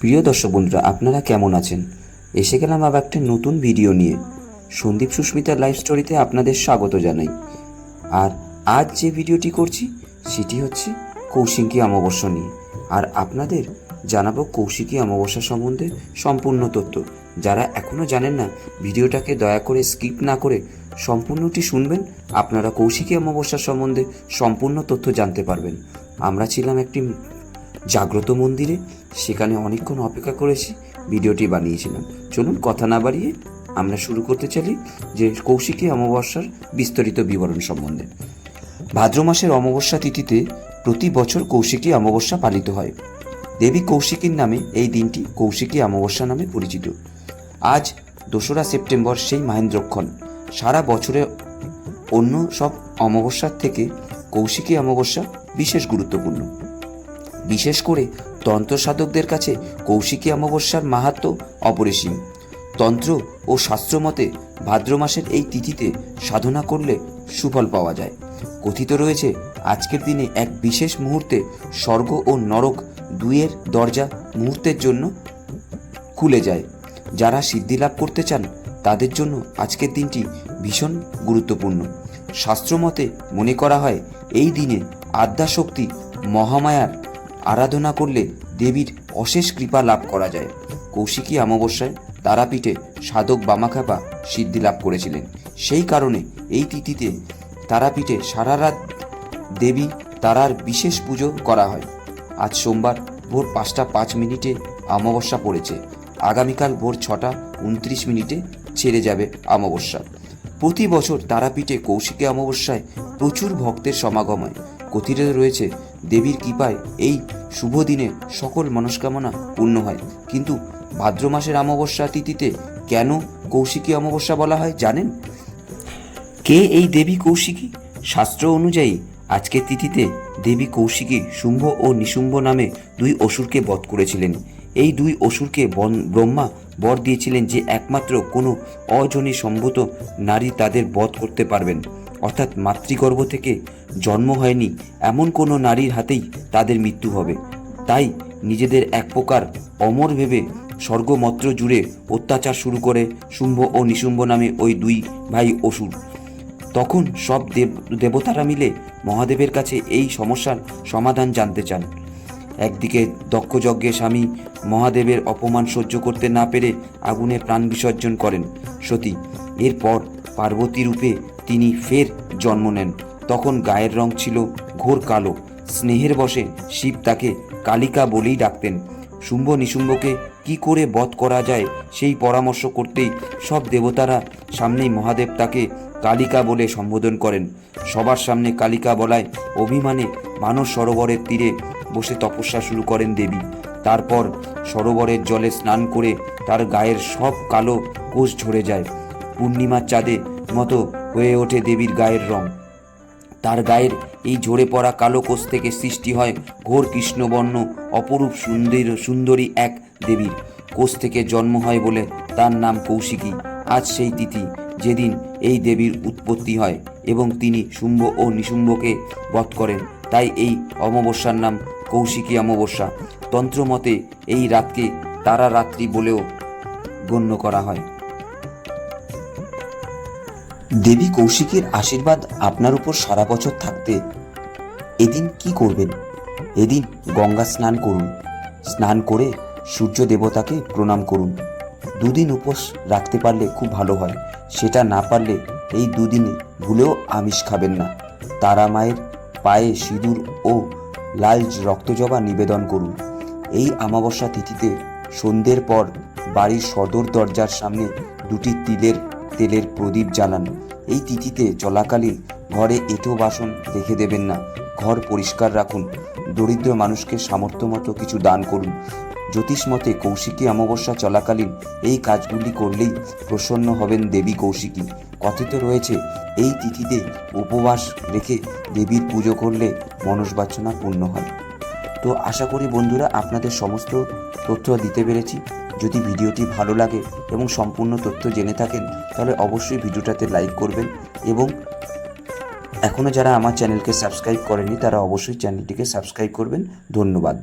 প্রিয় দর্শক বন্ধুরা, আপনারা কেমন আছেন? এসে গেলাম আবার একটা নতুন ভিডিও নিয়ে। সন্দীপ সুস্মিতার লাইফ স্টোরিতে আপনাদের স্বাগত জানাই। আর আজ যে ভিডিওটি করছি সেটি হচ্ছে কৌশিকী অমাবস্যা নিয়ে। আর আপনাদের জানাবো কৌশিকী অমাবস্যা সম্বন্ধে সম্পূর্ণ তথ্য। যারা এখনও জানেন না, ভিডিওটাকে দয়া করে স্কিপ না করে সম্পূর্ণটি শুনবেন। আপনারা কৌশিকী অমাবস্যা সম্বন্ধে সম্পূর্ণ তথ্য জানতে পারবেন। আমরা ছিলাম একটি জাগ্রত মন্দিরে, সেখানে অনেকক্ষণ অপেক্ষা করেছি, ভিডিওটি বানিয়েছিলাম। চলুন কথা না বাড়িয়ে আমরা শুরু করতে চাই যে কৌশিকী অমাবস্যার বিস্তারিত বিবরণ সম্বন্ধে। ভাদ্র মাসের অমাবস্যা তিথিতে প্রতি বছর কৌশিকী অমাবস্যা পালিত হয়। দেবী কৌশিকীর নামে এই দিনটি কৌশিকী অমাবস্যা নামে পরিচিত। আজ 2রা সেপ্টেম্বর সেই মহেন্দ্রক্ষণ। সারা বছরে অন্য সব অমাবস্যার থেকে কৌশিকী অমাবস্যা বিশেষ গুরুত্বপূর্ণ। বিশেষ করে তন্ত্র সাধকদের কাছে কৌশিকী অমাবস্যার মাহাত্ম্য অপরিসীম। তন্ত্র ও শাস্ত্র মতে ভাদ্র মাসের এই তিথিতে সাধনা করলে সুফল পাওয়া যায়। কথিত রয়েছে, আজকের দিনে এক বিশেষ মুহূর্তে স্বর্গ ও নরক দুইয়ের দরজা মুহূর্তের জন্য খুলে যায়। যারা সিদ্ধি লাভ করতে চান তাদের জন্য আজকের দিনটি ভীষণ গুরুত্বপূর্ণ। শাস্ত্রমতে মনে করা হয়, এই দিনে আদ্যাশক্তি মহামায়ার আরাধনা করলে দেবীর অশেষ কৃপা লাভ করা যায়। কৌশিকী অমাবস্যায় তারাপীঠে সাধক বামাখ্যাপা সিদ্ধি লাভ করেছিলেন। সেই কারণে এই তিথিতে তারাপীঠে সারা রাত দেবী তারার বিশেষ পুজো করা হয়। আজ সোমবার ভোর 5টা 5 মিনিটে অমাবস্যা পড়েছে। আগামীকাল ভোর 6টা 29 মিনিটে ছেড়ে যাবে অমাবস্যা। প্রতি বছর তারাপীঠে কৌশিকী অমাবস্যায় প্রচুর ভক্তের সমাগম হয়। কথিত রয়েছে, দেবীর কৃপায় এই শুভ দিনে সকল মনস্কামনা পূর্ণ হয়। কিন্তু ভাদ্র মাসের অমাবস্যা তিথিতে কেন কৌশিকী অমাবস্যা বলা হয় জানেন? কে এই দেবী কৌশিকী? শাস্ত্র অনুযায়ী আজকের তিথিতে দেবী কৌশিকী শুম্ভ ও নিশুম্ভ নামে 2 অসুরকে বধ করেছিলেন। এই 2 অসুরকে ব্রহ্মা বর দিয়েছিলেন যে একমাত্র কোনো অজনী সম্ভূত নারী তাদের বধ করতে পারবেন, অর্থাৎ মাতৃগর্ভ থেকে জন্ম হয়নি এমন কোনো নারীর হাতেই তাদের মৃত্যু হবে। তাই নিজেদের এক প্রকার অমর ভেবে স্বর্গমত্র জুড়ে অত্যাচার শুরু করে শুম্ভ ও নিশুম্ভ নামে ওই 2 ভাই অসুর। তখন সব দেবতারা মিলে মহাদেবের কাছে এই সমস্যার সমাধান জানতে চান। একদিকে দক্ষযজ্ঞে স্বামী মহাদেবের অপমান সহ্য করতে না পেরে আগুনে প্রাণ বিসর্জন করেন সতী। এরপর পার্বতী রূপে তিনি ফের জন্ম নেন। তখন গায়ের রং ছিল ঘোর কালো। স্নেহের বশে শিব তাকে কালিকা বলেই ডাকতেন। শুম্ভ নিশুম্ভকে কি করে বধ করা যায় সেই পরামর্শ করতেই সব দেবতারা সামনেই মহাদেব তাকে কালিকা বলে সম্বোধন করেন। সবার সামনে কালিকা বলায় অভিমানে মানস সরোবরের তীরে বসে তপস্যা শুরু করেন দেবী। তারপর সরোবরের জলে স্নান করে তার গায়ের সব কালো কোষ ঝরে যায়। পূর্ণিমার চাঁদে মতো হয়ে ওঠে দেবীর গায়ের রং। তার গায়ের এই ঝরে পড়া কালো কোষ থেকে সৃষ্টি হয় ঘোর কৃষ্ণবর্ণ অপরূপ সুন্দরী এক দেবীর। কোষ থেকে জন্ম হয় বলে তার নাম কৌশিকী। আজ সেই তিথি যেদিন এই দেবীর উৎপত্তি হয় এবং তিনি শুম্ভ ও নিশুম্ভকে বধ করেন। তাই এই অমাবস্যার নাম কৌশিকী অমাবস্যা। তন্ত্রমতে এই রাতকে তারা রাত্রি বলেও গণ্য করা হয়। দেবী কৌশিকীর আশীর্বাদ আপনার উপর সারা বছর থাকতে এদিন কি করবেন? এদিন গঙ্গা স্নান করুন। স্নান করে সূর্য দেবতাকে প্রণাম করুন। 2 দিন উপোস রাখতে পারলে খুব ভালো হয়। সেটা না পারলে এই 2 দিনে ভুলেও আমিষ খাবেন না। তারা মায়ের পায়ে সিঁদুর ও লাল রক্তজবা নিবেদন করুন। এই অমাবস্যা তিথিতে সন্ধ্যের পর বাড়ির সদর দরজার সামনে 2টি তেলের প্রদীপ জ্বালান। এই তিথিতে চলাকালীন ঘরে এঁটো বাসন রেখে দেবেন না। ঘর পরিষ্কার রাখুন। দরিদ্র মানুষকে সামর্থ্য মতো কিছু দান করুন। জ্যোতিষ মতে কৌশিকী অমাবস্যা চলাকালীন এই কাজগুলি করলেই প্রসন্ন হবেন দেবী কৌশিকী। কথিত রয়েছে, এই তিথিতে উপবাস রেখে দেবীর পুজো করলে মনস্বাসনা পূর্ণ হয়। তো আশা করি বন্ধুরা আপনাদের সমস্ত তথ্য দিতে পেরেছি। যদি ভিডিওটি ভালো লাগে এবং সম্পূর্ণ তথ্য জেনে থাকেন তাহলে অবশ্যই ভিডিওটাতে লাইক করবেন এবং এখনও যারা আমার চ্যানেলকে সাবস্ক্রাইব করেনি তারা অবশ্যই চ্যানেলটিকে সাবস্ক্রাইব করবেন। ধন্যবাদ।